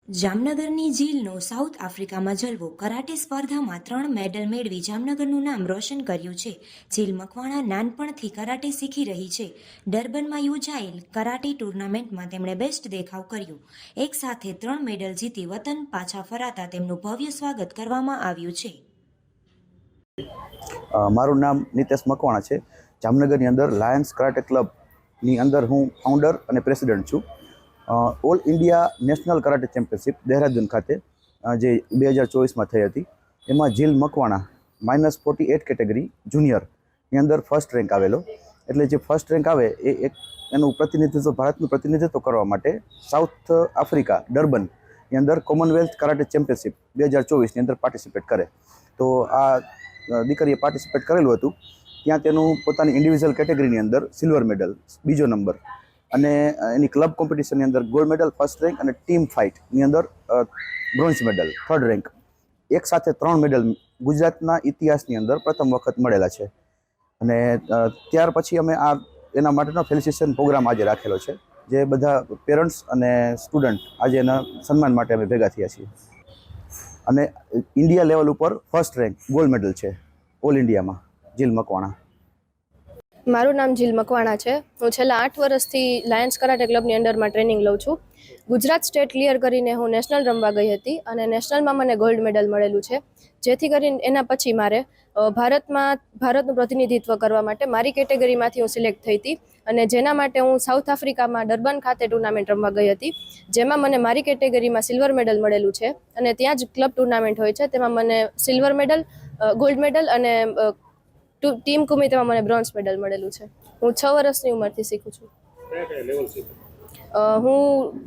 જામનગરની ઝીલનો સાઉથ આફ્રિકામાં જલવો. કરાટે સ્પર્ધામાં 3 મેડલ મેળવી જામનગરનું નામ રોશન કર્યું છે. ઝીલ મકવાણા નાનપણથી કરાટે શીખી રહી છે. ડર્બનમાં યોજાયેલ કરાટે ટુર્નામેન્ટમાં તેમણે બેસ્ટ દેખાવ કર્યો. એક સાથે 3 મેડલ જીતી વતન પાછા ફરાતા તેમનું ભવ્ય સ્વાગત કરવામાં આવ્યું છે. મારું નામ નીતેશ મકવાણા છે. જામનગરની અંદર લાયન્સ કરાટે ક્લબની અંદર હું ફાઉન્ડર અને પ્રેસિડેન્ટ છું. All India national karate championship Dehradun ખાતે જે 2024માં થઈ હતી, એમાં ઝીલ મકવાણા -48 કેટેગરી જુનિયરની અંદર ફર્સ્ટ રેન્ક આવેલો. એટલે જે ફર્સ્ટ રેન્ક આવે એ એક એનું પ્રતિનિધિત્વ, ભારતનું પ્રતિનિધિત્વ કરવા માટે સાઉથ આફ્રિકા ડર્બનની અંદર કોમનવેલ્થ કરાટે ચેમ્પિયનશિપ 2024ની અંદર પાર્ટિસિપેટ કરે. તો આ દીકરીએ પાર્ટિસિપેટ કરેલું હતું. ત્યાં તેનું પોતાની ઇન્ડિવિજ્યુઅલ કેટેગરીની અંદર સિલ્વર મેડલ, બીજો નંબર, અને એની ક્લબ કોમ્પિટિશનની અંદર ગોલ્ડ મેડલ ફર્સ્ટ રેન્ક, અને ટીમ ફાઇટની અંદર બ્રોન્ઝ મેડલ થર્ડ રેન્ક. એક સાથે 3 મેડલ ગુજરાતના ઇતિહાસની અંદર પ્રથમ વખત મળેલા છે. અને ત્યાર પછી અમે એના માટેનો ફેલિસિટેશન પ્રોગ્રામ આજે રાખેલો છે, જે બધા પેરેન્ટ્સ અને સ્ટુડન્ટ આજે એના સન્માન માટે અમે ભેગા થયા છીએ. અને ઇન્ડિયા લેવલ ઉપર ફર્સ્ટ રેન્ક ગોલ્ડ મેડલ છે ઓલ ઇન્ડિયામાં ઝીલ મકવાણા. મારું નામ ઝીલ મકવાણા છે. હું છેલ્લા 8 વર્ષથી લાયન્સ કરાટે ક્લબની અંડરમાં ટ્રેનિંગ લઉં છું. ગુજરાત સ્ટેટ ક્લિયર કરીને હું નેશનલ રમવા ગઈ હતી, અને નેશનલમાં મને ગોલ્ડ મેડલ મળેલું છે. જેથી કરીને એના પછી મારે ભારતનું પ્રતિનિધિત્વ કરવા માટે મારી કેટેગરીમાંથી હું સિલેક્ટ થઈ હતી, અને જેના માટે હું સાઉથ આફ્રિકામાં ડર્બન ખાતે ટુર્નામેન્ટ રમવા ગઈ હતી, જેમાં મને મારી કેટેગરીમાં સિલ્વર મેડલ મળેલું છે. અને ત્યાં જ ક્લબ ટુર્નામેન્ટ હોય છે, તેમાં મને સિલ્વર મેડલ, ગોલ્ડ મેડલ અને ટીમ કુમિતેમાં મને બ્રોન્ઝ મેડલ મળેલું છે. હું 6 વર્ષની ઉંમરથી શીખું છું. હું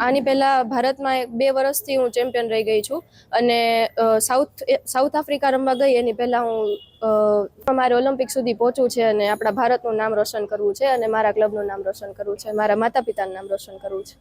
આની પહેલાં ભારતમાં 2 વર્ષથી હું ચેમ્પિયન રહી ગઈ છું, અને સાઉથ આફ્રિકા રમવા ગઈ એની પહેલાં હું મારે ઓલિમ્પિક સુધી પહોંચવું છે, અને આપણા ભારતનું નામ રોશન કરવું છે, અને મારા ક્લબનું નામ રોશન કરવું છે, મારા માતા પિતાનું નામ રોશન કરવું છે.